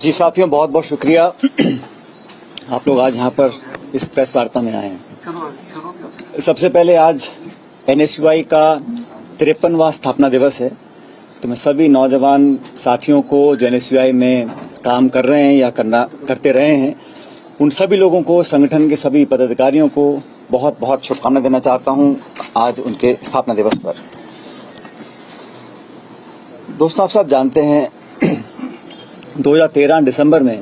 जी साथियों, बहुत बहुत शुक्रिया आप लोग आज यहाँ पर इस प्रेस वार्ता में आए हैं। सबसे पहले आज एनएसयूआई का 53वां स्थापना दिवस है, तो मैं सभी नौजवान साथियों को जो एनएसयूआई में काम कर रहे हैं या करते रहे हैं, उन सभी लोगों को, संगठन के सभी पदाधिकारियों को बहुत बहुत शुभकामनाएं देना चाहता हूं आज उनके स्थापना दिवस पर। दोस्तों, आप सब जानते हैं 2013 दिसंबर में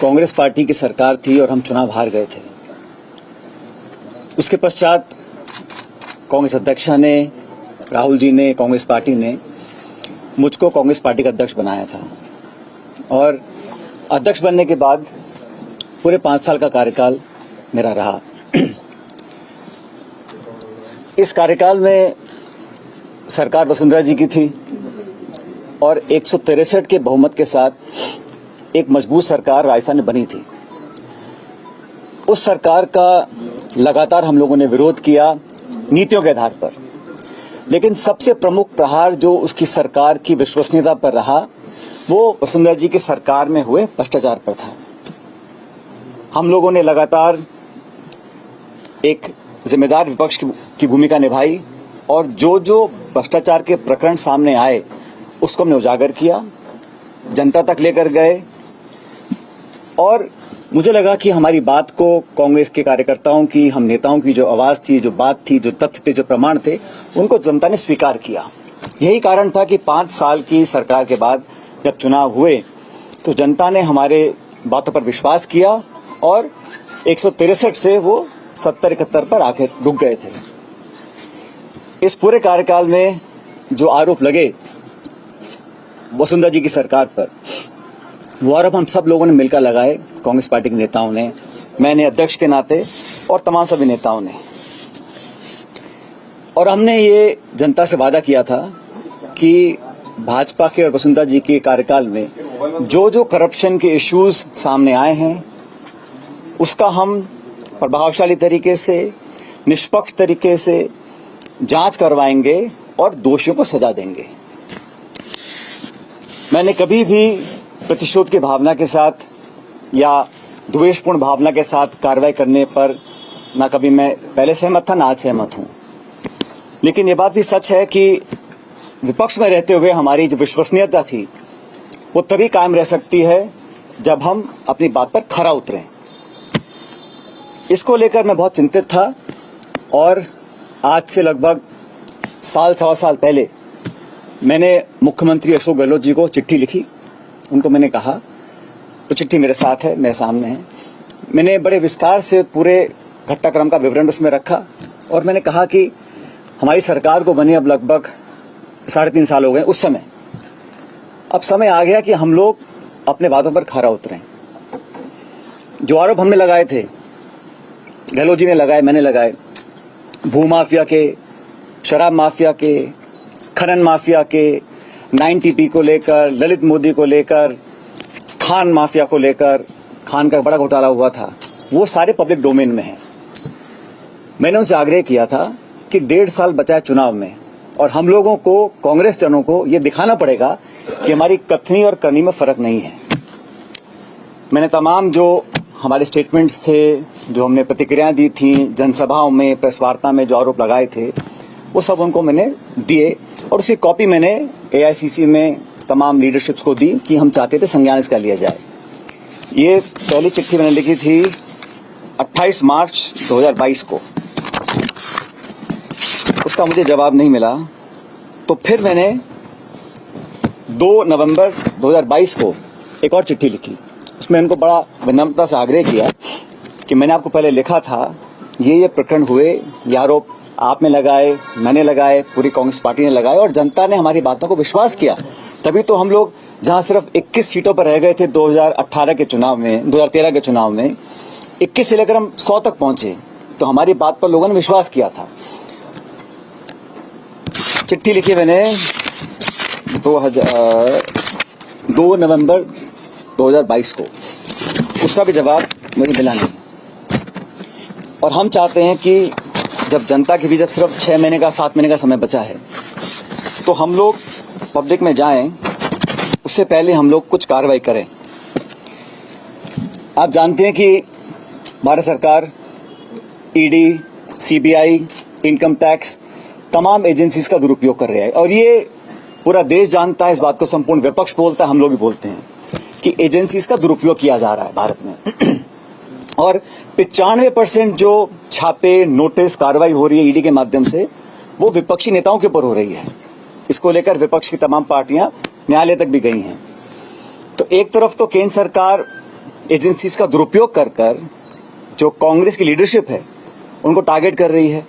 कांग्रेस पार्टी की सरकार थी और हम चुनाव हार गए थे। उसके पश्चात कांग्रेस अध्यक्षा ने, राहुल जी ने, कांग्रेस पार्टी ने मुझको कांग्रेस पार्टी का अध्यक्ष बनाया था और अध्यक्ष बनने के बाद पूरे 5 साल का कार्यकाल मेरा रहा। इस कार्यकाल में सरकार वसुंधरा जी की थी और 163 के बहुमत के साथ एक मजबूत सरकार राजस्थान में बनी थी। उस सरकार का लगातार हम लोगों ने विरोध किया नीतियों के आधार पर, लेकिन सबसे प्रमुख प्रहार जो उसकी सरकार की विश्वसनीयता पर रहा वो वसुंधरा जी की सरकार में हुए भ्रष्टाचार पर था। हम लोगों ने लगातार एक जिम्मेदार विपक्ष की भूमिका निभाई और जो भ्रष्टाचार के प्रकरण सामने आए उसको हमने उजागर किया, जनता तक लेकर गए और मुझे लगा कि हमारी बात को कांग्रेस के कार्यकर्ताओं की, हम नेताओं की जो आवाज थी, जो बात थी, जो तथ्य थे, जो प्रमाण थे, उनको जनता ने स्वीकार किया। यही कारण था कि 5 साल की सरकार के बाद जब चुनाव हुए तो जनता ने हमारे बातों पर विश्वास किया और 163 से वो 70-71 पर आकर रुक गए थे। इस पूरे कार्यकाल में जो आरोप लगे वसुंधरा जी की सरकार पर, वो आरोप हम सब लोगों ने मिलकर लगाए, कांग्रेस पार्टी के नेताओं ने, मैंने अध्यक्ष के नाते और तमाम सभी नेताओं ने। और हमने ये जनता से वादा किया था कि भाजपा के और वसुंधरा जी के कार्यकाल में जो करप्शन के इश्यूज सामने आए हैं उसका हम प्रभावशाली तरीके से, निष्पक्ष तरीके से जांच करवाएंगे और दोषियों को सजा देंगे। मैंने कभी भी प्रतिशोध की भावना के साथ या द्वेषपूर्ण भावना के साथ कार्रवाई करने पर ना कभी मैं पहले सहमत था, ना आज सहमत हूं। लेकिन ये बात भी सच है कि विपक्ष में रहते हुए हमारी जो विश्वसनीयता थी वो तभी कायम रह सकती है जब हम अपनी बात पर खरा उतरें। इसको लेकर मैं बहुत चिंतित था और आज से लगभग सवा साल पहले मैंने मुख्यमंत्री अशोक गहलोत जी को चिट्ठी लिखी। उनको मैंने कहा, तो चिट्ठी मेरे साथ है, मेरे सामने है, मैंने बड़े विस्तार से पूरे घटनाक्रम का विवरण उसमें रखा और मैंने कहा कि हमारी सरकार को बने अब लगभग 3.5 साल हो गए। उस समय अब समय आ गया कि हम लोग अपने वादों पर खरा उतरें। जो आरोप हमने लगाए थे, गहलोत जी ने लगाए, मैंने लगाए, भूमाफिया के, शराब माफिया के, खनन माफिया के, 9TP को लेकर, ललित मोदी को लेकर, खान माफिया को लेकर, खान का बड़ा घोटाला हुआ था, वो सारे पब्लिक डोमेन में हैं। मैंने उनसे आग्रह किया था कि 1.5 साल बचा है चुनाव में और हम लोगों को, कांग्रेस जनों को ये दिखाना पड़ेगा कि हमारी कथनी और करनी में फर्क नहीं है। मैंने तमाम जो हमारे स्टेटमेंट्स थे, जो हमने प्रतिक्रियाएं दी थी, जनसभाओं में, प्रेस वार्ता में जो आरोप लगाए थे, वो सब उनको मैंने दिए और उसकी कॉपी मैंने AICC में तमाम लीडरशिप्स को दी कि हम चाहते थे संज्ञान इसका लिया जाए। ये पहली चिट्ठी मैंने लिखी थी 28 मार्च 2022 को। उसका मुझे जवाब नहीं मिला, तो फिर मैंने 2 नवंबर 2022 को एक और चिट्ठी लिखी। उसमें उनको बड़ा विनम्रता से आग्रह किया कि मैंने आपको पहले लिखा था, ये प्रकरण हुए, ये आरोप आपने लगाए, मैंने लगाए, पूरी कांग्रेस पार्टी ने लगाए और जनता ने हमारी बातों को विश्वास किया। तभी तो हम लोग जहां सिर्फ 21 सीटों पर रह गए थे 2018 के चुनाव में, 2013 के चुनाव में 21 से लेकर हम 100 तक पहुंचे, तो हमारी बात पर लोगों ने विश्वास किया था। चिट्ठी लिखी मैंने 2 नवंबर 2022 को, उसका भी जवाब मुझे मिला नहीं। और हम चाहते हैं कि जब जनता के बीच अब सिर्फ 6 महीने का, 7 महीने का समय बचा है, तो हम लोग पब्लिक में जाएं, उससे पहले हम लोग कुछ कार्रवाई करें। आप जानते हैं कि भारत सरकार ईडी, सीबीआई, इनकम टैक्स तमाम एजेंसीज का दुरुपयोग कर रहा है और ये पूरा देश जानता है, इस बात को संपूर्ण विपक्ष बोलता है, हम लोग भी बोलते हैं कि एजेंसीज का दुरुपयोग किया जा रहा है भारत में। और 95% जो छापे, नोटिस, कार्रवाई हो रही है ईडी के माध्यम से वो विपक्षी नेताओं के ऊपर हो रही है। इसको लेकर विपक्ष की तमाम पार्टियां न्यायालय तक भी गई हैं। तो एक तरफ तो केंद्र सरकार एजेंसीज का दुरुपयोग कर कर जो कांग्रेस की लीडरशिप है उनको टारगेट कर रही है।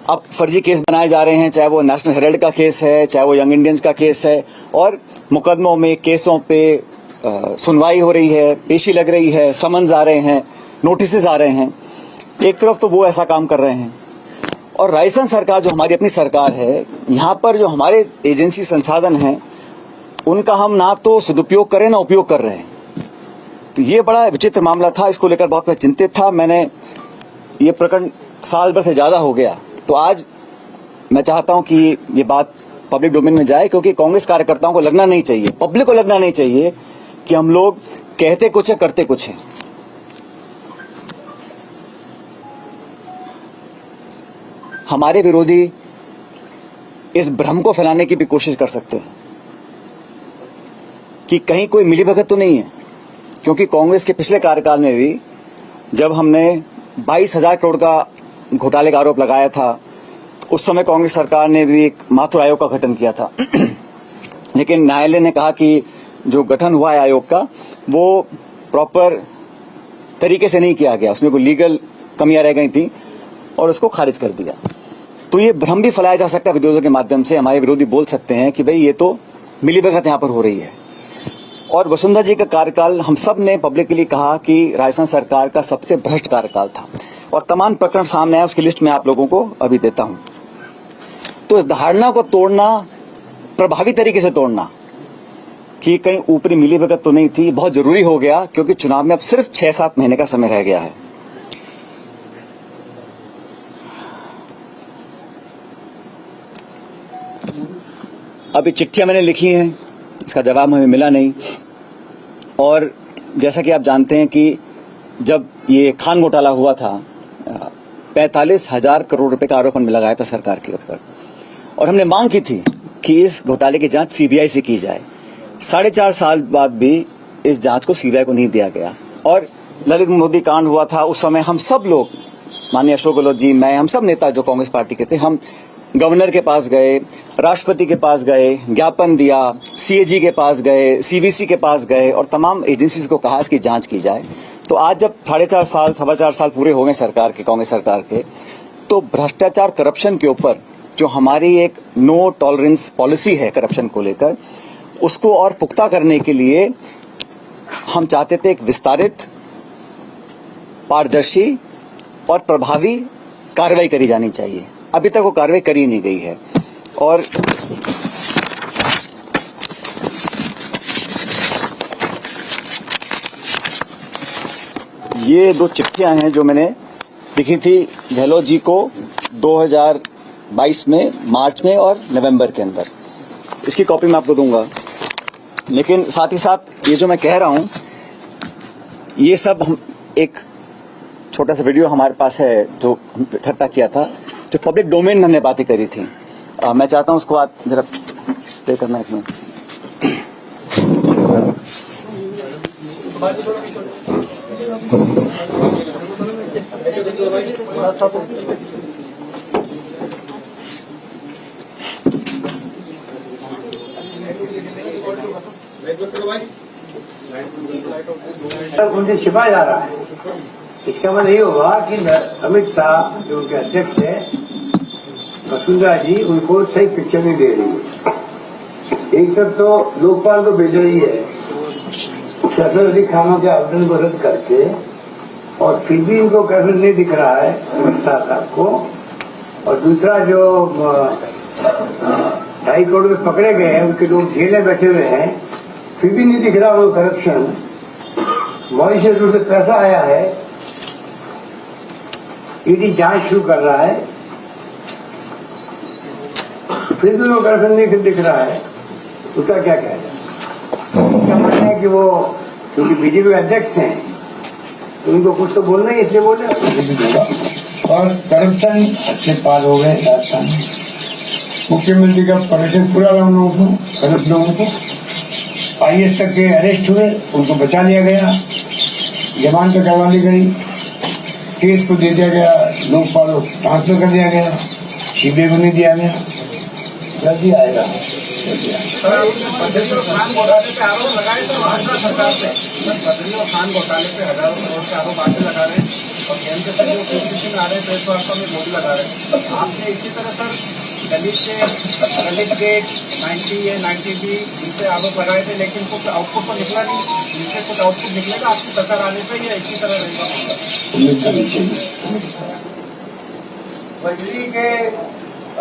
अब फर्जी केस बनाए जा रहे हैं, चाहे वो नेशनल हेराल्ड का केस है, चाहे वो यंग इंडियंस का केस है, और मुकदमों में, केसों पे सुनवाई हो रही है, पेशी लग रही है, समन्स आ रहे हैं, नोटिस आ रहे हैं। एक तरफ तो वो ऐसा काम कर रहे हैं और राजस्थान सरकार जो हमारी अपनी सरकार है, यहाँ पर जो हमारे एजेंसी संसाधन हैं उनका हम ना तो सदुपयोग करें ना उपयोग कर रहे हैं। तो ये बड़ा विचित्र मामला था, इसको लेकर बहुत मैं चिंतित था। मैंने ये प्रकरण साल भर से ज्यादा हो गया, तो आज मैं चाहता हूं कि ये बात पब्लिक डोमेन में जाए, क्योंकि कांग्रेस कार्यकर्ताओं को लगना नहीं चाहिए, पब्लिक को लगना नहीं चाहिए कि हम लोग कहते कुछ है करते कुछ है। हमारे विरोधी इस भ्रम को फैलाने की भी कोशिश कर सकते हैं कि कहीं कोई मिलीभगत तो नहीं है, क्योंकि कांग्रेस के पिछले कार्यकाल में भी जब हमने 22,000 करोड़ का घोटाले का आरोप लगाया था, उस समय कांग्रेस सरकार ने भी एक माथुर आयोग का गठन किया था। लेकिन न्यायालय ने कहा कि जो गठन हुआ है आयोग का वो प्रॉपर तरीके से नहीं किया गया, उसमें कोई लीगल कमियां रह गई थी और उसको खारिज कर दिया। तो ये भ्रम भी फैलाया जा सकता है विरोधियों के माध्यम से। हमारे विरोधी बोल सकते हैं कि भाई ये तो मिलीभगत यहाँ पर हो रही है। और वसुंधरा जी का कार्यकाल हम सब ने पब्लिकली कहा कि राजस्थान सरकार का सबसे भ्रष्ट कार्यकाल था और तमाम प्रकरण सामने आए, उसकी लिस्ट मैं आप लोगों को अभी देता हूं। तो इस धारणा को तोड़ना, प्रभावी तरीके से तोड़ना कि कहीं ऊपरी मिलीभगत तो नहीं थी, बहुत जरूरी हो गया, क्योंकि चुनाव में अब सिर्फ 6-7 महीने का समय रह गया है। अभी चिट्ठियां मैंने लिखी हैं, इसका जवाब हमें मिला नहीं। और जैसा कि आप जानते हैं कि जब ये खान घोटाला हुआ था, 45,000 करोड़ रुपए का आरोप हमने लगाया था सरकार के ऊपर, और हमने मांग की थी कि इस घोटाले की जांच सीबीआई से की जाए। 4.5 साल बाद भी इस जांच को सीबीआई को नहीं दिया गया। और ललित मोदी कांड हुआ था, उस समय हम सब लोग, माननीय अशोक गहलोत जी, मैं, हम सब नेता जो कांग्रेस पार्टी के थे, हम गवर्नर के पास गए, राष्ट्रपति के पास गए, ज्ञापन दिया, सीएजी के पास गए, सीबीसी के पास गए और तमाम एजेंसीज को कहा इसकी जांच की जाए। तो आज जब 4.5 साल पूरे हो गए सरकार के, कांग्रेस सरकार के, तो भ्रष्टाचार, करप्शन के ऊपर जो हमारी एक नो टॉलरेंस पॉलिसी है करप्शन को लेकर, उसको और पुख्ता करने के लिए हम चाहते थे एक विस्तारित, पारदर्शी और प्रभावी कार्रवाई करी जानी चाहिए। अभी तक वो कार्रवाई करी नहीं गई है। और ये 2 चिट्ठियां हैं जो मैंने लिखी थी गहलोत जी को 2022 में, मार्च में और नवंबर के अंदर। इसकी कॉपी मैं आपको दूंगा। लेकिन साथ ही साथ ये जो मैं कह रहा हूं, ये सब हम एक छोटा सा वीडियो हमारे पास है जो इकट्ठा किया था, जो पब्लिक डोमेन में हमने बातें करी थी। मैं चाहता हूं उसको आप जरा प्ले करना एक मिनट। मुझे छिपाया जा रहा है। इसका मतलब ये होगा कि अमित शाह जो उनके अध्यक्ष है, वसुंधरा जी, उनको सही पिक्चर नहीं दे रही है। एक सब तो लोकपाल को भेज रही है फैसला खानों के आवेदन को रद्द करके, और फिर भी इनको कैबिनेट नहीं दिख रहा है अमित शाह साहब को। और दूसरा जो 2.5 करोड़ में पकड़े गए हैं, उनके लोग जेल में बैठे हुए हैं, फिर भी नहीं दिख रहा वो करप्शन। मॉरिशस रूप से पैसा आया है, ईडी जांच शुरू कर रहा है, फिर भी वो करप्शन नहीं दिख रहा है। उसका क्या कहना है? उसका मानना है कि वो क्योंकि बीजेपी के अध्यक्ष हैं तो उनको कुछ तो बोलना ही, इसलिए बोले। और करप्शन अच्छे पार हो गए राजस्थान में। मुख्यमंत्री का परमिशन पूरा रहा उन लोगों को, गलत लोगों को। IAS तक के अरेस्ट हुए, उनको बचा लिया गया, जमानत करवा ली गई, केस को दे दिया गया, लोकपाल ट्रांसफर कर दिया गया, CBI को नहीं दिया गया। जल्दी आएगा, जल्दी आएगा। खान घोटाले पे आरोप लगाए तो भाजपा सरकार पे बदलियों खान घोटाले पे हजारों करोड़ के आरोप आगे लगा रहे हैं और केंद्र के जो ओपीसी में आ रहे हैं प्रेस वार्ता में मोदी लगा रहे हैं। आपने इसी तरह सर दलित के 90 या 90B इनसे आरोप लगाए थे, लेकिन कुछ आउटपुट तो निकला नहीं। इनसे कुछ आउटपुट निकलेगा आपकी सरकार आने से या इसी तरह रहेगा? बजरी के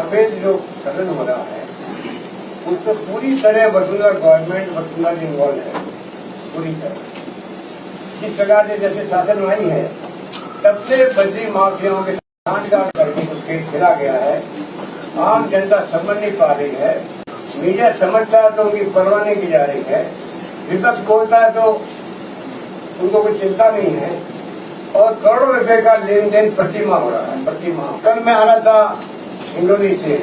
अवैध जो खनन हो रहा है उसमें पूरी तरह वसुंधरा गवर्नमेंट वसुंधरा इन्वॉल्व है, पूरी तरह। जिस प्रकार से जैसे शासन आई है तब से बजरी माफियाओं के सांठगांठ करके जो खेल खेला गया है, आम जनता समझ नहीं पा रही है। मीडिया समझता है तो उनकी परवाह नहीं की जा रही है, विपक्ष बोलता है तो उनको कोई चिंता नहीं है, और करोड़ों रुपए का लेन देन प्रतिमाह हो रहा है, प्रतिमाह। कल मैं आ रहा था हिंडोली से,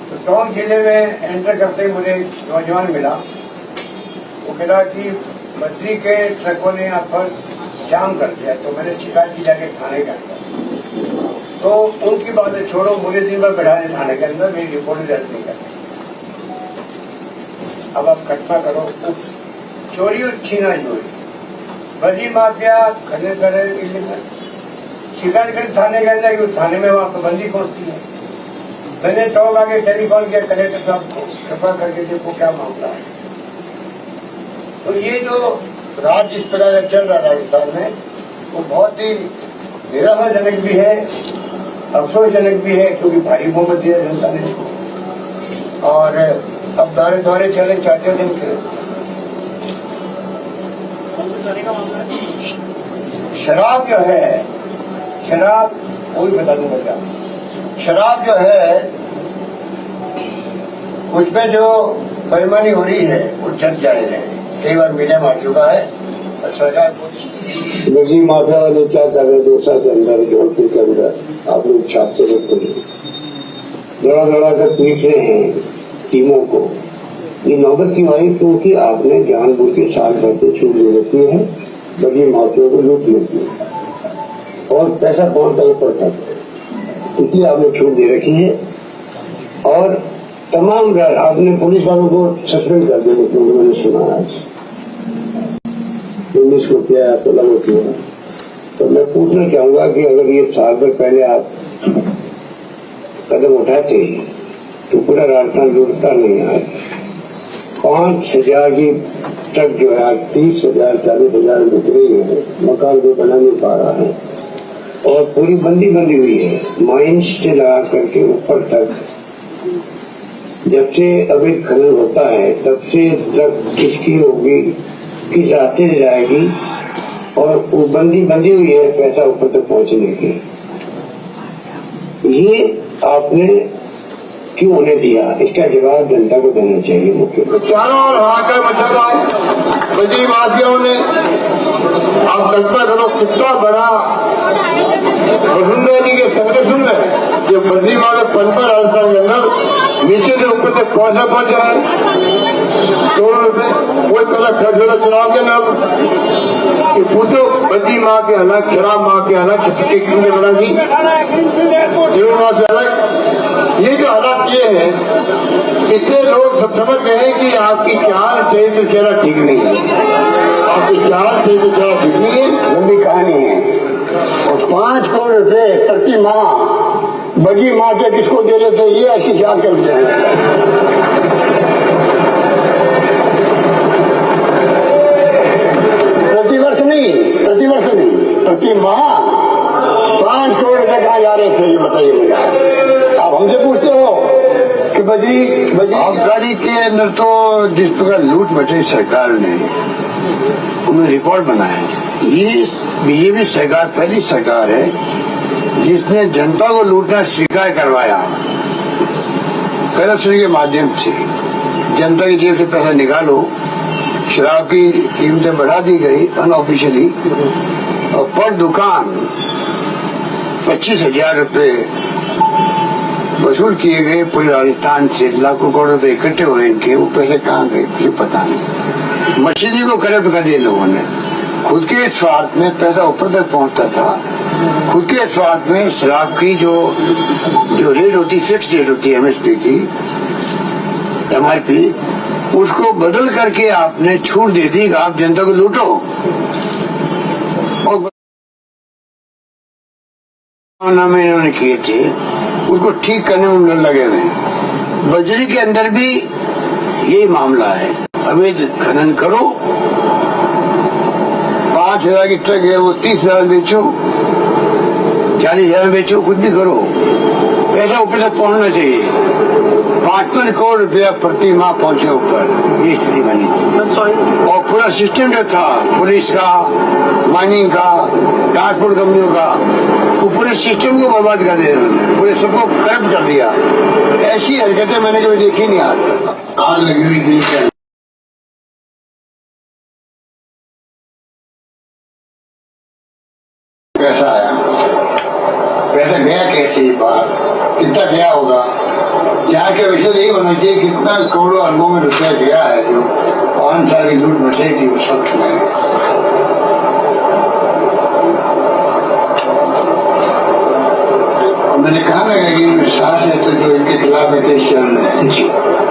तो टोंक जिले में एंटर करते ही मुझे नौजवान मिला। वो कह रहा कि बद्री के ट्रकों ने यहाँ पर जाम कर दिया, तो मैंने शिकायत की जाके थाने के अंदर। तो उनकी बातें छोड़ो, मुझे दिन भर बैठा दे थाने के अंदर, मेरी रिपोर्ट दर्ज नहीं करती। अब आप कल्पना करो, चोरी और छीना चोरी, बजरी माफिया खनन करे, शिकायत करी थाने के अंदर, क्योंकि थाने में वहां पाबंदी पहुंचती है। मैंने टॉल आगे टेलीफोन किया कलेक्टर साहब को, कृपा करके देखो क्या मामला है। तो ये जो राज जिस प्रकार का चल रहा है राजस्थान में, वो बहुत ही निराशाजनक भी है, अफसोसजनक भी है, क्योंकि भारी बहुमत दिया जनता ने। और अब दौरे दौरे चले 4 दिन के। शराब जो है, शराब वो भी बता दूंगा क्या, शराब जो है उसमें जो बेईमानी हो रही है वो जग जाहिर है, कई बार मीडिया में आ चुका है। और सरकार बजरी माफिया वाले क्या कर रहे, 2 साल के अंदर जोधपुर के अंदर आप लोग छापते रहते हैं, दौड़ा दौड़ा कर पीट रहे हैं टीमों को। ये नौबत क्यों आई? क्योंकि आपने जानबूझ के साल भर के छूट दे रखी है, बजरी माफिया को लूट लेती है और पैसा पहुंचता ऊपर तक, इसलिए आपने छूट दे रखी है। और तमाम आपने पुलिस वालों को सस्पेंड कर दिया, क्योंकि मैंने सुना है 19 को किया, 16 को किया। तो मैं पूछना चाहूंगा कि अगर ये साल भर पहले आप कदम उठाते तो पूरा राजस्थान लूटता नहीं। आज 5,000 की ट्रक जो है आज 30,000 40,000 बिक रही है, मकान भी बना नहीं पा रहा है, और पूरी बंदी हुई है, माइंस से लगा करके ऊपर तक। जब से अवैध खनन होता है तब से ट्रक किसकी होगी, किस रास्ते से जाएगी, और वो बंदी हुई है पैसा ऊपर तक पहुंचने की। ये आपने क्यों होने दिया, इसका जवाब जनता को देना चाहिए। मुख्यमंत्री चारों ओर हाहाकार मचा रहा है बजरी माफियाओं ने। आप कल्पना करो कितना बड़ा वसुंधरा जी के संगठन है जो बजरी माफिया पनपा राजस्थान के अंदर नीचे से ऊपर तक पहुंच रहा है। तो कोई पहला खर्च हो चुनाव के नाम कि पूछो बजरी माँ के अलग, शराब माँ के अलग, क्यों बना दी जीवन माँ के अलग। ये जो हालात ये है, इससे लोग सब समझ गए हैं कि आपकी चाल सही से चेहरा ठीक नहीं है, आपकी चाल सही से चेहरा ठीक नहीं है। लंबी कहानी है। और 5 करोड़ रुपए प्रति माह बजरी माँ से किसको दे रहे थे, ये ऐसी जांच करते हैं। प्रतिवर्ष नहीं, प्रति माह 5 करोड़ रुपए कहाँ जा रहे थे, ये बताइए मुझे। आप हमसे पूछते हो कि बजरी आबकारी के अंदर तो जिस प्रकार लूट मची सरकार ने, उन्होंने रिकॉर्ड बनाया। ये बीजेपी सरकार पहली सरकार है जिसने जनता को लूटना स्वीकार करवाया करप्शन के माध्यम से। जनता की जेब से पैसा निकालो शराब की कीमतें बढ़ा दी गई अनऑफिशियली, और पर दुकान 25,000 रुपये वसूल किए गए पूरे राजस्थान से। लाखों करोड़ रुपए इकट्ठे हुए इनके, वो पैसे कहाँ गए मुझे पता नहीं। मशीनरी को करप्ट कर दिया लोगों ने। खुद के स्वार्थ में पैसा ऊपर तक पहुंचता था। खुद के स्वार्थ में शराब की जो रेट होती, फिक्स रेट होती है एमएसपी की, एमआरपी, उसको बदल करके आपने छूट दे दी कि आप जनता को लूटो। और नाम इन्होंने किए थे, उसको ठीक करने में लगे हुए हैं। बजरी के अंदर भी यही मामला है। अवैध खनन करो, 5,000 की ट्रक है वो 30,000 बेचो, 40,000 बेचो, कुछ भी करो, पैसा ऊपर तक पहुंचना चाहिए। 55 करोड़ रुपया प्रति माह पहुंचे ऊपर, ये स्थिति बनी थी। और पूरा सिस्टम जो था पुलिस का, माइनिंग का, ट्रांसपोर्ट कंपनियों का, वो पूरे सिस्टम को बर्बाद कर दिया उन्होंने, पूरे सबको करप्ट कर दिया। ऐसी हरकतें मैंने कभी देखी नहीं आज तक। आग लगी हुई देश है। पैसा आया, पैसा गया कैसे, बाहर कितना गया होगा, यहाँ के विषय यही होना चाहिए कितना करोड़ों अरबों में रुपया गया है जो 5 साल की लूट बचेगी उस वक्त में। और मैंने कहा ना कि सास है तो जो इनके खिलाफ केस चल रहे हैं,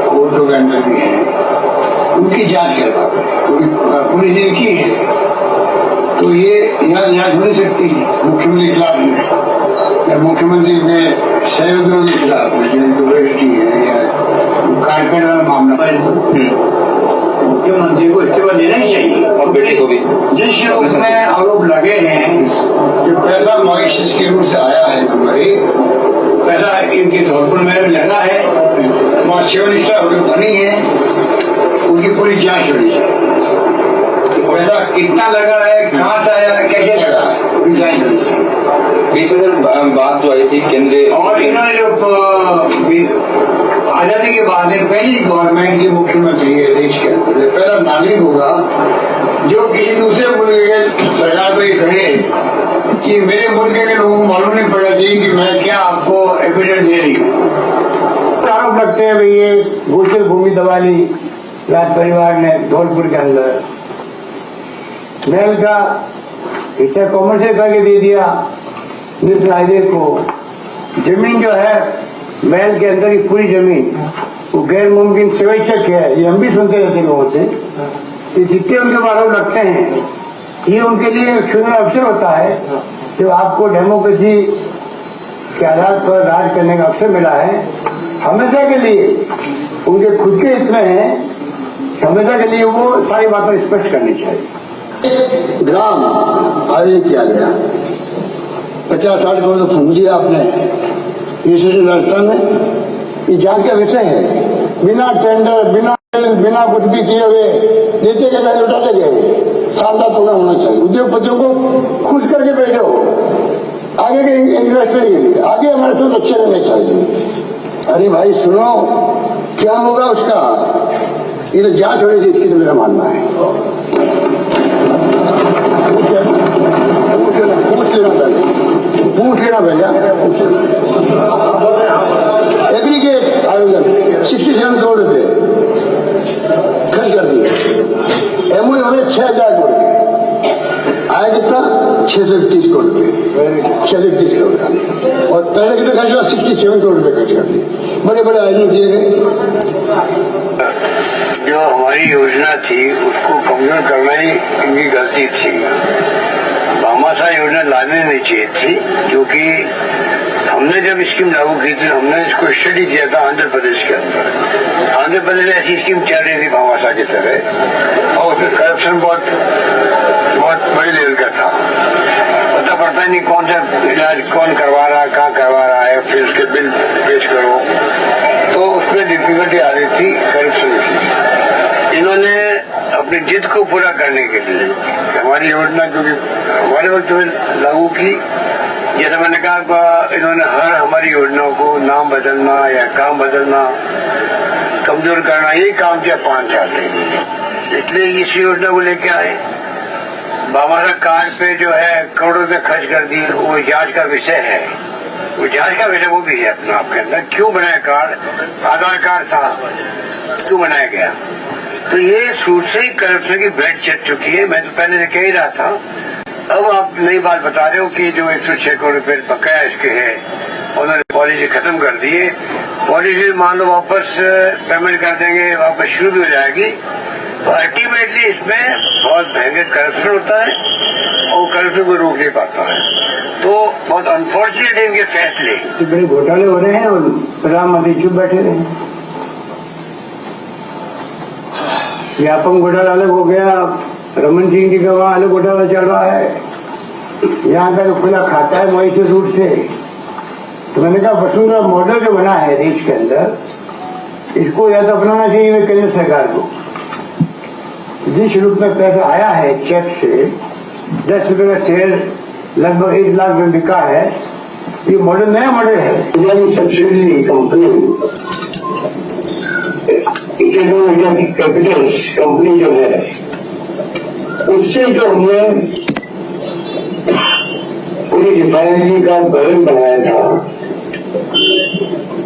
कोर्टों के अंदर भी है, उनकी जांच करवा, पुलिस इनकी है, तो ये यहाँ जांच हो नहीं सकती मुख्यमंत्री के खिलाफ में या मुख्यमंत्री के सहयोगियों के खिलाफ में, जो बेटी है या कारपेट वाला मामला। मुख्यमंत्री को इस्तीफा देना ही चाहिए, और बेटी को भी। जिस उसमें आरोप लगे हैं कि पैसा मॉरिशस के रूप से आया है, हमारी पैसा इनके धौलपुर में लगा है, वहाँ 6 निष्ठा बनी है, उनकी पूरी जांच होनी चाहिए। पैसा कितना लगा है, कहाँ से आया, कैसे लगा है, जांच होनी चाहिए। बीच में बात जो आई थी केंद्रीय, और इन्होंने जो आजादी के बाद में पहली गवर्नमेंट की मुख्यमंत्री है देश के अंदर, पहला नागरिक होगा जो किसी दूसरे मुल्क के सरकार को ये कहे कि मेरे मुल्क के लोगों को मालूम नहीं पड़ना चाहिए कि मैं क्या आपको एविडेंस दे रही हूँ। आरोप लगते हैं भाई ये घोषित भूमि दबा ली राज परिवार ने धौलपुर के अंदर, महल का हिस्सा कॉमर्शियल करके दे दिया नेशनल हाईवे को। जमीन जो है महल के अंदर की पूरी जमीन वो गैर मुमकिन स्वेच्छक है, ये हम भी सुनते रहते लोगों से। ये जितने उनके आरोप लगते हैं ये उनके लिए एक सुनहरा अवसर होता है जब आपको डेमोक्रेसी के आधार पर राज करने का अवसर मिला है। हमेशा के लिए उनके खुद के हित में है, हमेशा के लिए वो सारी बातें स्पष्ट करनी चाहिए। ग्राम आयोजित किया गया, 50-60 करोड़ तो फूंक दिया आपने इस राजस्थान में। ये जांच का विषय है, बिना टेंडर बिना कुछ भी किए हुए देते के पहले उठाते गए। शानदार प्रोग्राम होना चाहिए, उद्योगपतियों को खुश करके बैठो आगे के इन्वेस्टमेंट के लिए, आगे हमारे साथ अच्छे रहने चाहिए। अरे भाई सुनो, क्या होगा उसका, ये तो जांच होनी चाहिए, इसकी तो मेरा मानना है। पूछ लेना भैया। एग्रीगेट आयोजन 67 करोड़ रुपए खर्च कर दिए। एमओ होने 6,000 करोड़ रुपए आया, कितना 631 करोड़ रुपए, 631 करोड़ का। और पहले कितना खर्च हुआ, 67 करोड़ रुपए खर्च कर दिए। बड़े बड़े आयोजन किए गए। जो हमारी योजना थी उसको कमजोर करना ही इनकी गलती थी। भामाशाह योजना लाने नहीं चाहिए थी, क्योंकि हमने जब स्कीम लागू की थी हमने इसको स्टडी किया था आंध्र प्रदेश के अंदर। आंध्र प्रदेश में ऐसी स्कीम चल रही थी भामाशाह की तरह, और उसमें करप्शन बहुत बड़े लेवल का था। पता पड़ता नहीं कौन सा इलाज कौन करवा रहा है, कहाँ करवा रहा है, फिर उसके बिल पेश करो, तो उसमें डिफिकल्टी आ रही थी करप्शन की। इन्होंने अपनी जिद को पूरा करने के लिए हमारी योजना जो कि हमारे वक्त में लागू की, जैसे मैंने कहा इन्होंने हर हमारी योजनाओं को नाम बदलना या काम बदलना, कमजोर करना, यही काम किया 5 साल। इसलिए इस योजना को लेके आए। हमारा कार्ड पे जो है करोड़ों रुपए खर्च कर दिए, वो जांच का विषय है, वो जांच का विषय वो भी है अपने आप के अंदर। क्यों बनाया कार्ड? आधार कार्ड था, क्यों बनाया गया? तो ये शुरू से ही करप्शन की भेंट चढ़ चुकी है। मैं तो पहले से कह ही रहा था। अब आप नई बात बता रहे हो कि जो 106 करोड़ रुपए बकाया इसके है, उन्होंने पॉलिसी खत्म कर दी है। पॉलिसी मान लो वापस पेमेंट कर देंगे, वापस शुरू भी हो जाएगी। तो अल्टीमेटली इसमें बहुत भयंकर करप्शन होता है और करप्शन को रोक नहीं पाता है। तो बहुत अनफॉर्चुनेट है इनके फैसले। तो बड़े घोटाले हो रहे हैं और प्रधानमंत्री चुप बैठे रहे। व्यापम घोटाला अलग हो गया, रमन सिंह की गवाह अलग घोटाला चल रहा है। यहाँ का तो खुला खाता है मॉइस्चर रूट से। तो मैंने कहा वसुंधरा मॉडल जो बना है देश के अंदर, इसको या तो अपनाना चाहिए केंद्र सरकार को। जिस रूप में पैसा आया है चेक से, 10 रुपए का शेयर लगभग 1 लाख में बिका है, ये मॉडल नया मॉडल है। सब्सिडी कंपनी इंडिया की कैपिटल्स कंपनी जो है, उससे जो हमने पूरी रिफाइनरी का बजट बनाया था,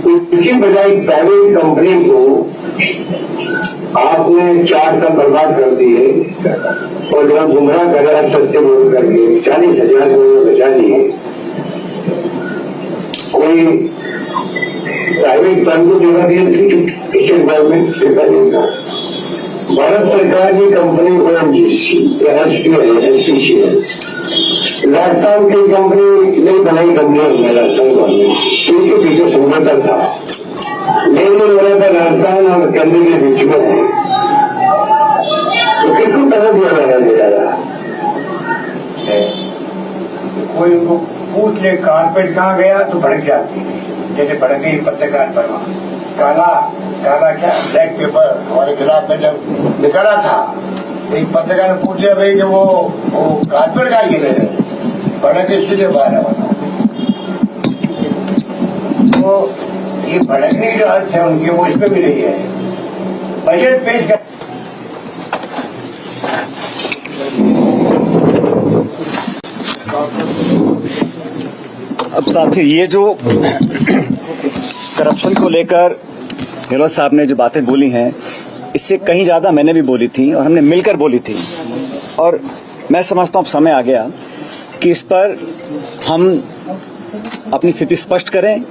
उसकी बजाय प्राइवेट कंपनी को आपने 4 साल बर्बाद कर दिए और जब गुमराह कर रहा सत्य बोल करके 40,000 करोड़ बचा लिए। कोई प्राइवेट फंड को जगह दी थी, स्टेट गवर्नमेंट नहीं था। भारत सरकार की कंपनी ONGC राजस्थान की कंपनी नहीं बनाई कंपनी राजस्थान गवर्नमेंट, उनके पीछे समझौता था। लेन देन हो रहा था राजस्थान और केंद्र के बीच में है। तो किसको पैसा दिया जा रहा है? कोई उनको पूछ ले कारपेट कहाँ गया तो भड़क जाती है। जैसे भड़क गई पत्रकार पर काला काला क्या ब्लैक पेपर हमारे खिलाफ में जब निकला था, एक पत्रकार ने पूछ लिया भाई कि वो कारपेट का गिरे भड़क इसलिए बाहर है बना। तो ये भड़कने की जो हालत है उनकी, वो इसमें भी रही है। बजट पेश कर अब साथियों, ये जो करप्शन को लेकर गहलोत साहब ने जो बातें बोली हैं, इससे कहीं ज्यादा मैंने भी बोली थी और हमने मिलकर बोली थी। और मैं समझता हूं अब समय आ गया कि इस पर हम अपनी स्थिति स्पष्ट करें।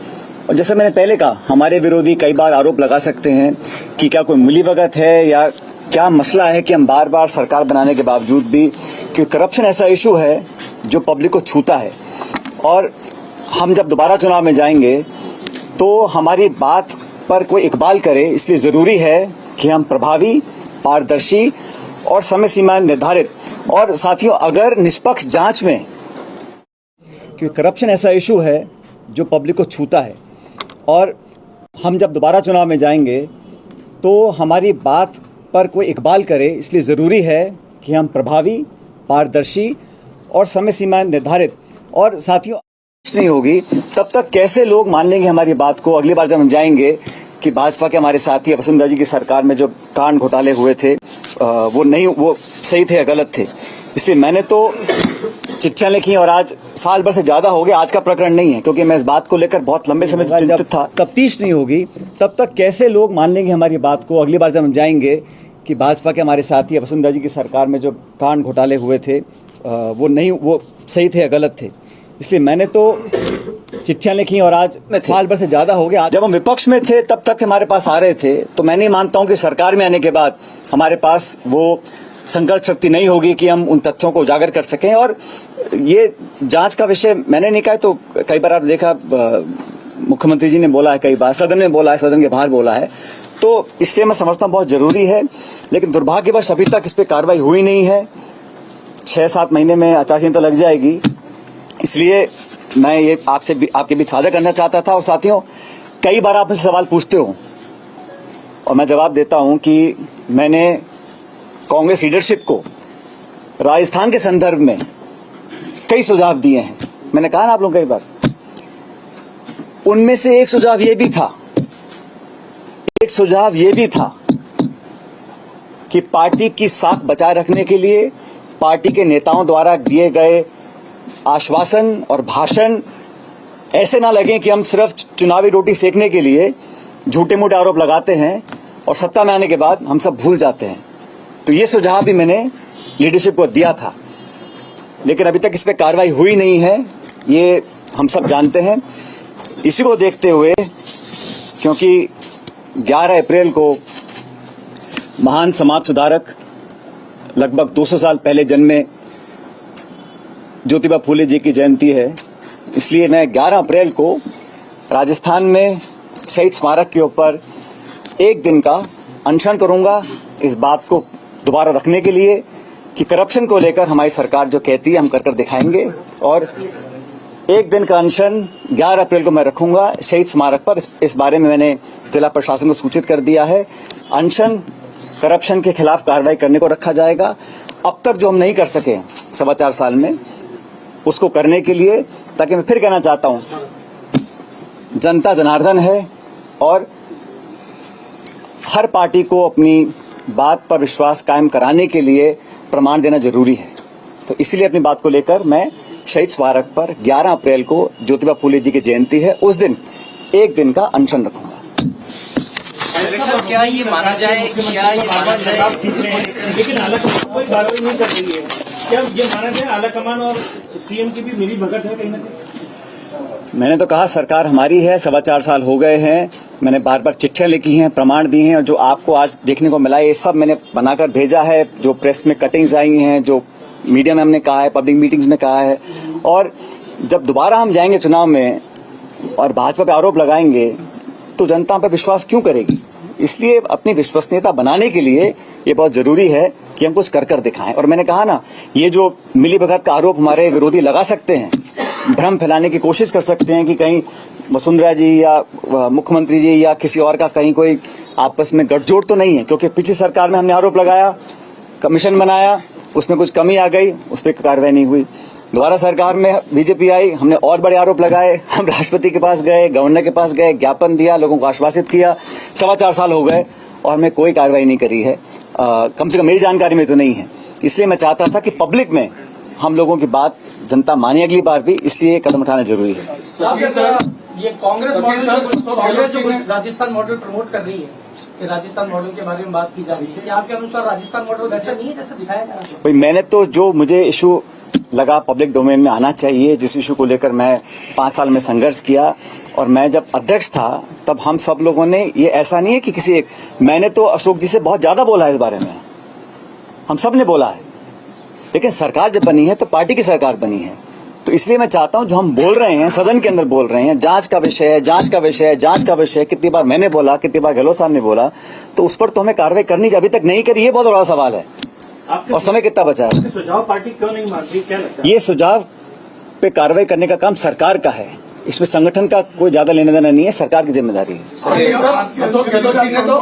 और जैसे मैंने पहले कहा, हमारे विरोधी कई बार आरोप लगा सकते हैं कि क्या कोई मिलीभगत है या क्या मसला है कि हम बार बार सरकार बनाने के बावजूद भी, क्योंकि करप्शन ऐसा इशू है जो पब्लिक को छूता है। और हम जब दोबारा चुनाव में जाएंगे तो हमारी बात पर कोई इकबाल करे, इसलिए जरूरी है कि हम प्रभावी, पारदर्शी और समय सीमा निर्धारित, और साथियों अगर निष्पक्ष जांच में, क्योंकि करप्शन ऐसा इशू है जो पब्लिक को छूता है, और हम जब दोबारा चुनाव में जाएंगे तो हमारी बात पर कोई इकबाल करे, इसलिए ज़रूरी है कि हम प्रभावी, पारदर्शी और समय सीमा निर्धारित, और साथियों नहीं होगी तब तक कैसे लोग मान लेंगे हमारी बात को। अगली बार जब हम जाएंगे कि भाजपा के हमारे साथी वसुंधरा जी की सरकार में जो कांड घोटाले हुए थे वो सही थे या गलत थे। इसलिए मैंने तो चिट्ठियां लिखी और आज साल भर से ज्यादा हो गया। आज का प्रकरण नहीं है, क्योंकि मैं इस बात को लेकर बहुत लंबे समय से चिंतित था। तफ्तीश नहीं होगी तब तक कैसे लोग मान लेंगे हमारी बात को। अगली बार जब हम जाएंगे कि भाजपा के हमारे साथी वसुंधरा जी की सरकार में जो कांड घोटाले हुए थे वो सही थे या गलत थे। इसलिए मैंने तो चिट्ठियां लिखी और आज साल भर से ज्यादा हो गया। जब हम विपक्ष में थे तब तक हमारे पास आ रहे थे, तो मैं नहीं मानता हूं कि सरकार में आने के बाद हमारे पास वो संकल्प शक्ति नहीं होगी कि हम उन तथ्यों को उजागर कर सकें। और ये जांच का विषय मैंने नहीं कहा, तो कई बार आपने देखा मुख्यमंत्री जी ने बोला है, कई बार सदन में बोला है, सदन के बाहर बोला है, तो इसलिए मैं समझता हूं बहुत जरूरी है। लेकिन दुर्भाग्यवश अभी तक इस पर कार्रवाई हुई नहीं है। 6-7 महीने में आचार संहिता लग जाएगी। इसलिए मैं ये आपके बीच साझा करना चाहता था। और साथियों, कई बार आप मुझसे सवाल पूछते हो और मैं जवाब देता हूं कि मैंने कांग्रेस लीडरशिप को राजस्थान के संदर्भ में कई सुझाव दिए हैं। मैंने कहा ना आप लोग कई बार, उनमें से एक सुझाव ये भी था कि पार्टी की साख बचाए रखने के लिए पार्टी के नेताओं द्वारा दिए गए आश्वासन और भाषण ऐसे ना लगे कि हम सिर्फ चुनावी रोटी सेकने के लिए झूठे मूठे आरोप लगाते हैं और सत्ता में आने के बाद हम सब भूल जाते हैं। तो ये सुझाव भी मैंने लीडरशिप को दिया था, लेकिन अभी तक इस पर कार्रवाई हुई नहीं है, ये हम सब जानते हैं। इसी को देखते हुए, क्योंकि 11 अप्रैल को महान समाज सुधारक लगभग 200 साल पहले जन्मे ज्योतिबा फूले जी की जयंती है, इसलिए मैं 11 अप्रैल को राजस्थान में शहीद स्मारक के ऊपर एक दिन का अनशन करूंगा, इस बात को दोबारा रखने के लिए कि करप्शन को लेकर हमारी सरकार जो कहती है हम कर दिखाएंगे। और एक दिन का अनशन 11 अप्रैल को मैं रखूंगा शहीद स्मारक पर। इस बारे में मैंने जिला प्रशासन को सूचित कर दिया है। अनशन करप्शन के खिलाफ कार्रवाई करने को रखा जाएगा। अब तक जो हम नहीं कर सके 4.25 साल में, उसको करने के लिए, ताकि मैं फिर कहना चाहता हूं, जनता जनार्दन है और हर पार्टी को अपनी बात पर विश्वास कायम कराने के लिए प्रमाण देना जरूरी है। तो इसलिए अपनी बात को लेकर मैं शहीद स्मारक पर 11 अप्रैल को ज्योतिबा फूले जी की जयंती है, उस दिन एक दिन का अनशन रखूंगा। क्या ये माना जाए लेकिन आला कमान कोई कार्रवाई नहीं कर रही है, क्या ये माना जाए आला कमान और सीएम की भी मिली भगत है कहीं ना कहीं? मैंने तो कहा सरकार हमारी है, 4.25 साल हो गए हैं, मैंने बार बार चिट्ठियां लिखी हैं, प्रमाण दिए हैं, और जो आपको आज देखने को मिला ये सब मैंने बनाकर भेजा है। जो प्रेस में कटिंग्स आई हैं, जो मीडिया में हमने कहा है, पब्लिक मीटिंग्स में कहा है। और जब दोबारा हम जाएंगे चुनाव में और भाजपा पे आरोप लगाएंगे तो जनता पे विश्वास क्यों करेगी? इसलिए अपनी विश्वसनीयता बनाने के लिए ये बहुत जरूरी है कि हम कुछ कर दिखाएं। और मैंने कहा ना, ये जो मिली भगत का आरोप हमारे विरोधी लगा सकते हैं, भ्रम फैलाने की कोशिश कर सकते हैं कि कहीं वसुंधरा जी या मुख्यमंत्री जी या किसी और का कहीं कोई आपस में गठजोड़ तो नहीं है, क्योंकि पिछली सरकार में हमने आरोप लगाया, कमीशन बनाया, उसमें कुछ कमी आ गई, उस पर कार्रवाई नहीं हुई। दोबारा सरकार में बीजेपी आई, हमने और बड़े आरोप लगाए, हम राष्ट्रपति के पास गए, गवर्नर के पास गए, ज्ञापन दिया, लोगों को आश्वासित किया। 4.25 साल हो गए और हमने कोई कार्रवाई नहीं करी है, कम से कम मेरी जानकारी में तो नहीं है। इसलिए मैं चाहता था कि पब्लिक में हम लोगों की बात जनता माने अगली बार भी, इसलिए कदम उठाना जरूरी है। ये Congress model Rajasthan model promote कर रही है कि राजस्थान मॉडल के बारे में बात की जा रही है, कि आपके अनुसार राजस्थान मॉडल वैसा नहीं है जैसा दिखाया जा रहा है? भाई मैंने तो जो मुझे इशू लगा पब्लिक डोमेन में आना चाहिए, जिस इशू को लेकर मैं 5 साल में संघर्ष किया, और मैं जब अध्यक्ष था तब हम सब लोगों ने, ये ऐसा नहीं है कि किसी एक, मैंने तो अशोक जी से बहुत ज्यादा बोला है इस बारे में, हम सब ने बोला है। लेकिन सरकार जब बनी है तो पार्टी की सरकार बनी है, तो इसलिए मैं चाहता हूं जो हम बोल रहे हैं, सदन के अंदर बोल रहे हैं, जांच का विषय है, जांच का विषय है, जांच का विषय है, कितनी बार मैंने बोला, कितनी बार गहलोत साहब ने बोला, तो उस पर तो हमें कार्रवाई करनी चाहिए। अभी तक नहीं करी, ये बहुत बड़ा सवाल है। और समय कितना बचा है? सुझाव पार्टी क्यों नहीं मानती, क्या लगता है? ये सुझाव पे कार्रवाई करने का काम सरकार का है, इसमें संगठन का कोई ज्यादा लेना देना नहीं है, सरकार की जिम्मेदारी है। अशोक गहलोत जी ने तो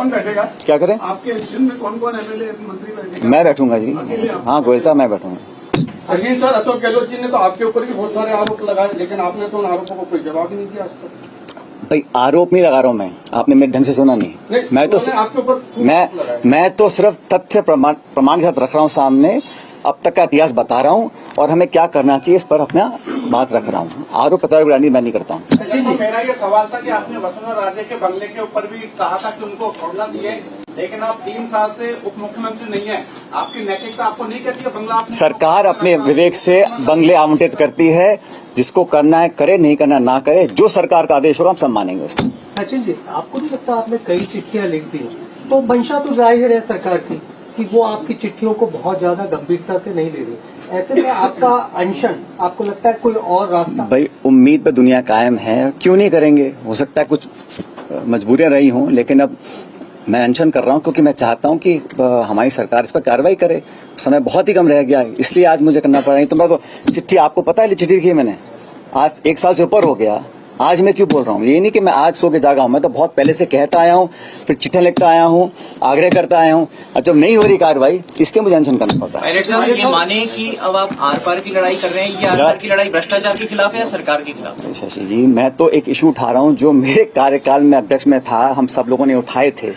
क्या करें? आपके इलेक्शन में कौन कौन एमएलए मंत्री बैठेगा? मैं बैठूंगा जी, हाँ गोयल साहब मैं बैठूंगा। सचिन सर, अशोक गहलोत जी ने तो आपके ऊपर भी बहुत सारे आरोप लगाए, लेकिन आपने तो उन आरोपों को कोई जवाब ही नहीं दिया आज तक। भाई आरोप नहीं लगा रहा हूं मैं, आपने मेरे ढंग से सुना नहीं। मैं तो सिर्फ तथ्य प्रमाण के साथ रख रहा हूं सामने, अब तक का इतिहास बता रहा हूं और हमें क्या करना चाहिए इस पर अपना बात रख रहा हूं। आरोप प्रत्यारोप राजनीति मैं नहीं करता हूं। तो मेरा ये सवाल था कि आपने वसुंधरा राजे के बंगले के ऊपर भी कहा था कि उनको छोड़ना चाहिए, लेकिन आप 3 साल से उप मुख्यमंत्री नहीं है, आपकी नैतिकता आपको नहीं कहती है बंगला? सरकार अपने विवेक से बंगले आवंटित करती है, जिसको करना है करे, नहीं करना ना करे, जो सरकार का आदेश होगा हम सब मानेंगे उसको। सचिन जी, आपको नहीं लगता आपने कई चिट्ठियां लिख दी, तो मंशा तो जाहिर है सरकार की कि वो आपकी चिट्ठियों को बहुत ज्यादा गंभीरता से नहीं ले रही, ऐसे में आपका अनशन, आपको लगता है कोई और रास्ता? भाई उम्मीद पे दुनिया कायम है, क्यों नहीं करेंगे? हो सकता है कुछ मजबूरियां रही हों, लेकिन अब मैं अनशन कर रहा हूं क्योंकि मैं चाहता हूं कि हमारी सरकार इस पर कार्रवाई करे। समय बहुत ही कम रह गया है, इसलिए आज मुझे करना पड़ रहा है। तो मैं तो चिट्ठी, आपको पता है चिट्ठी लिखी है मैंने, आज 1 साल से ऊपर हो गया, आज मैं क्यों बोल रहा हूँ? ये नहीं कि मैं आज सो के जागा हूँ, मैं तो बहुत पहले से कहता आया हूँ, फिर चिट्ठियां लिखता आया हूँ, आग्रह करता आया हूँ। अब जब नहीं हो रही कार्रवाई, इसके मुझे अनशन करना पड़ रहा है। ये माने कि अब आप आर पार की लड़ाई कर रहे हैं, या आर पार की लड़ाई भ्रष्टाचार के खिलाफ है या सरकार के खिलाफ? शशि जी, मैं तो एक इशू उठा रहा हूँ जो मेरे कार्यकाल में अध्यक्ष में था, हम सब लोगों ने उठाए थे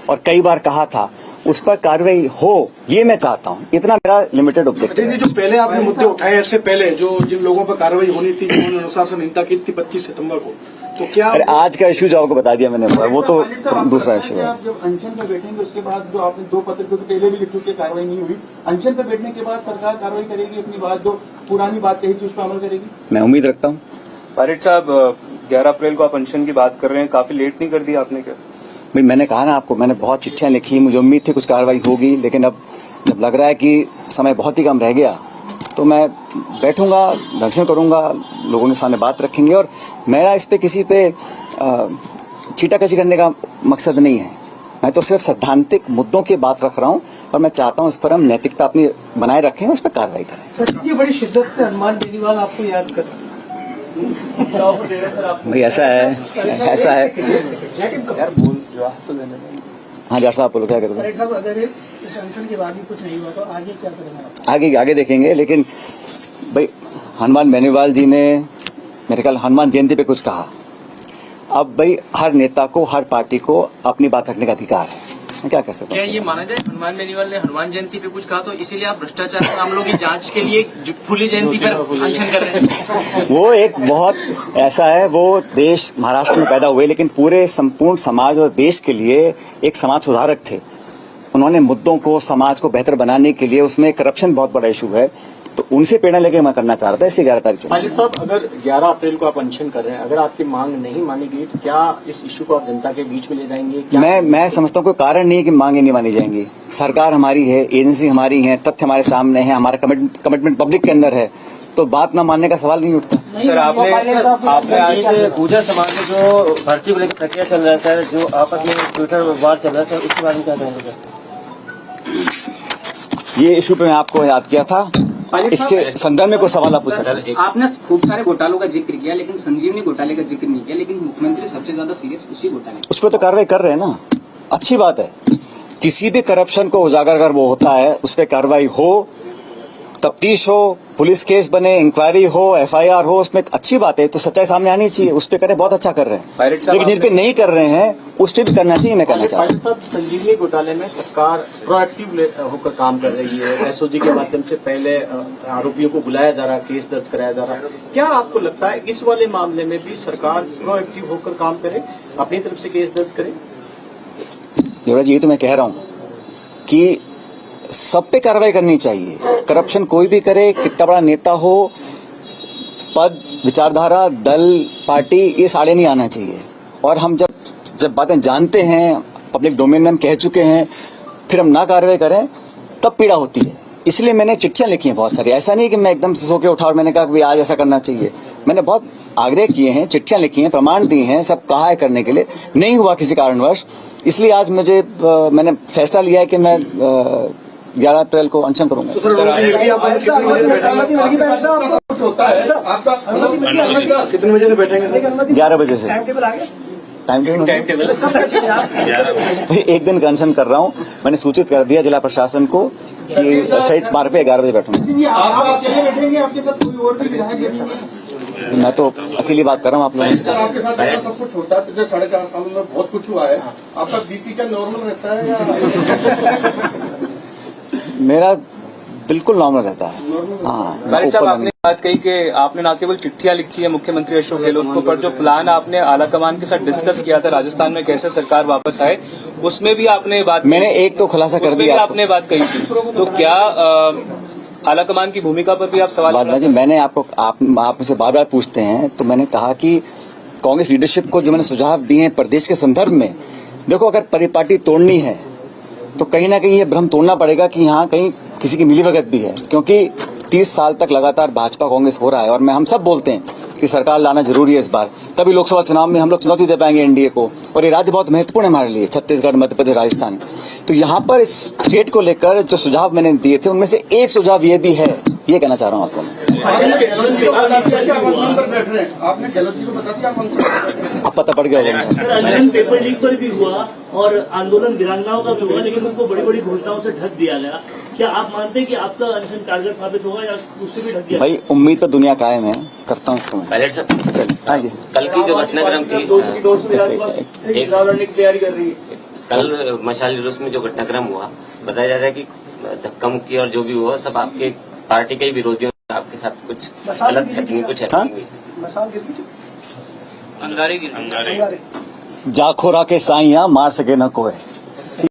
और कई बार कहा था, उस पर कार्रवाई हो, ये मैं चाहता हूँ। इतना मेरा लिमिटेड ऑब्जेक्टिव है। जो पहले आपने मुद्दे उठाए इससे पहले जो जिन लोगों पर कार्रवाई होनी थी, जिन्होंने अनुशासनहीनता की थी 25 सितंबर को, तो क्या अरे आज का इशू जो आपको बता दिया मैंने, वो तो दूसरा इशू है। आप जब अनशन पर बैठेंगे उसके बाद जो आपने 2 पत्र तो पहले भी लिख चुके, कार्रवाई नहीं हुई, अनशन पर बैठने के बाद सरकार कार्रवाई करेगी, अपनी बात जो पुरानी बात कही थी उस पर अमल करेगी? मैं उम्मीद रखता हूँ। पायलट साहब, 11 अप्रैल को आप अनशन की बात कर रहे हैं, काफी लेट नहीं कर दिया आपने क्या? भाई मैंने कहा ना आपको, मैंने बहुत चिट्ठियां लिखी, मुझे उम्मीद थी कुछ कार्रवाई होगी, लेकिन अब जब लग रहा है कि समय बहुत ही कम रह गया तो मैं बैठूंगा, दर्शन करूंगा, लोगों के सामने बात रखेंगे। और मेरा इस पे किसी पे छीटाकशी करने का मकसद नहीं है, मैं तो सिर्फ सैद्धांतिक मुद्दों की बात रख रहा हूं और मैं चाहता हूं इस पर हम नैतिकता अपनी बनाए रखें, उस पर कार्रवाई करें। सचिन जी, बड़ी शिद्दत से हनुमान बेनीवाल आपको याद कर रहे हैं। भाई ऐसा है यार बोल, जवाब तो देने दो। हाँ जट साहब बोलो, क्या करें? परेड साहब, अगर इस अनशन के बाद भी कुछ नहीं हुआ तो आगे क्या करेंगे? आगे देखेंगे, लेकिन भाई हनुमान बेनीवाल जी ने मेरे ख्याल हनुमान जयंती पे कुछ कहा। अब भाई हर नेता को, हर पार्टी को अपनी बात रखने का अधिकार है, मैं क्या कह सकता हूँ। क्या ये माना जाए हनुमान बेनीवाल ने हनुमान जयंती पे कुछ कहा तो इसीलिए आप भ्रष्टाचार के मामलों की जांच के लिए फुली जयंती पर अनशन कर रहे हैं? वो एक बहुत ऐसा है, वो देश महाराष्ट्र में पैदा हुए, लेकिन पूरे संपूर्ण समाज और देश के लिए एक समाज सुधारक थे। उन्होंने मुद्दों को, समाज को बेहतर बनाने के लिए, उसमें करप्शन बहुत बड़ा इशू है, तो उनसे प्रेरणा लेके मैं करना चाह रहा था, इसलिए 11 तारीख को। पायलट साहब, अगर 11 अप्रैल को आप अनशन कर रहे हैं, अगर आपकी मांग नहीं मानी गई तो क्या इस इशू को आप जनता के बीच में ले जाएंगे? क्या मैं समझता हूँ कोई कारण नहीं है कि मांगे नहीं मानी जाएंगी। सरकार हमारी है, एजेंसी हमारी है, तथ्य हमारे सामने है, हमारा कमिटमेंट पब्लिक के अंदर है, तो बात ना मानने का सवाल नहीं उठता। सर, आपने आज पूजा समाज में जो भर्ती को लेकर प्रक्रिया चल रहा है सर, जो आपस में ट्विटर वार चल रहा है सर, उसके बारे में क्या कहेंगे सर? ये इशू पे मैं आपको याद किया था, इसके संदर्भ में कोई सवाल आप पूछ सकते हैं। आपने खूब सारे घोटालों का जिक्र किया, लेकिन संजीवनी घोटाले का जिक्र नहीं किया, लेकिन मुख्यमंत्री सबसे ज्यादा सीरियस उसी घोटाले उस पर तो कार्रवाई कर रहे हैं ना, अच्छी बात है। किसी भी करप्शन को उजागर अगर वो होता है, उस पर कार्रवाई हो, तफ्तीश हो, पुलिस केस बने, इंक्वायरी हो, FIR हो, उसमें अच्छी बात है, तो सच्चाई सामने आनी चाहिए, उस पर करें, बहुत अच्छा कर रहे हैं। लेकिन जिन पे नहीं कर रहे हैं उस पर भी करना चाहिए, मैं कहना चाहता हूँ। पायलट साहब, संजीवनी घोटाले में सरकार प्रोएक्टिव होकर काम कर रही है, SOG के माध्यम से पहले आरोपियों को बुलाया जा रहा है, केस दर्ज कराया जा रहा है। क्या आपको लगता है इस वाले मामले में भी सरकार प्रोएक्टिव होकर काम करे, अपनी तरफ से केस दर्ज करे? युवराज, ये तो मैं कह रहा हूँ कि सब पे कार्रवाई करनी चाहिए। करप्शन कोई भी करे, कितना बड़ा नेता हो, पद, विचारधारा, दल, पार्टी, ये साड़े नहीं आना चाहिए। और हम जब बातें जानते हैं, पब्लिक डोमेन में हम कह चुके हैं, फिर हम ना कार्रवाई करें, तब पीड़ा होती है। इसलिए मैंने चिट्ठियां लिखी हैं बहुत सारी। ऐसा नहीं कि मैं एकदम से सो के उठा और मैंने कहा कि आज ऐसा करना चाहिए। मैंने बहुत आग्रह किए हैं, चिट्ठियां लिखी हैं, प्रमाण दिए हैं, सब कहा है करने के लिए, नहीं हुआ किसी कारणवश। इसलिए आज मैंने फैसला लिया है कि मैं 11 अप्रैल को अनशन करूंगा। कितने बजे से बैठेंगे? 11 बजे से। टाइम टेबल एक दिन का अनशन कर रहा हूँ। मैंने सूचित कर दिया जिला प्रशासन को कि शहीद स्मारक पे 11 बजे बैठूंगा। आप अकेले बैठेंगे, आपके साथ कोई और भी विधायक बैठेंगे? मैं तो अकेली बात कर रहा हूँ आप लोगों से। आपके साथ सब कुछ होता है, पिछले 4.5 सालों में बहुत कुछ हुआ है। आपका BP क्या नॉर्मल रहता है या? मेरा बिल्कुल नॉर्मल रहता है। हाँ, पायलट साहब, आपने बात कही कि आपने ना केवल चिट्ठियां लिखी है मुख्यमंत्री अशोक गहलोत को, पर जो प्लान आपने आला कमान के साथ डिस्कस किया था राजस्थान में कैसे सरकार वापस आए, उसमें भी आपने बात, मैंने एक तो खुलासा कर दिया, आपने बात कही थी। तो क्या आला कमान की भूमिका पर भी आप सवाल? जी, मैंने आप मुझसे बार बार पूछते हैं, तो मैंने कहा कि कांग्रेस लीडरशिप को जो मैंने सुझाव दिए हैं प्रदेश के संदर्भ में, देखो अगर परिपाटी तोड़नी है तो कहीं ना कहीं ये भ्रम तोड़ना पड़ेगा कि यहाँ कहीं किसी की मिलीभगत भी है, क्योंकि 30 साल तक लगातार भाजपा कांग्रेस हो रहा है। और हम सब बोलते हैं कि सरकार लाना जरूरी है इस बार, तभी लोकसभा चुनाव में हम लोग चुनौती दे पाएंगे एनडीए को। और ये राज्य बहुत महत्वपूर्ण है हमारे लिए, छत्तीसगढ़, मध्य प्रदेश, राजस्थान। तो यहाँ पर इस स्टेट को लेकर जो सुझाव मैंने दिए थे, उनमें से एक सुझाव ये भी है, ये कहना चाह रहा हूँ आपको। अब पता पड़ गया पेपर लीक पर भी हुआ और आंदोलन वीरांगनाओं का भी हुआ, लेकिन उनको बड़ी बड़ी घोषणाओं से ढक दिया गया। क्या आप मानते हैं कि आपका अनशन कारगर साबित होगा या उससे भी ढक दिया? भाई उम्मीद पर दुनिया कायम है, करता हूँ। पायलट साहब, आइए, कल की जो घटनाक्रम थी, एक तैयारी कर रही है। कल मशाल जुलूस में जो घटनाक्रम हुआ, बताया जा रहा है कि धक्का मुक्की और जो भी हुआ सब आपके पार्टी के ही विरोधियों ने आपके साथ कुछ गलत हैपनिंग कुछ हाँ? हैपनिंग हुई। अंगारे जाखोरा के साइया मार सके न कोई।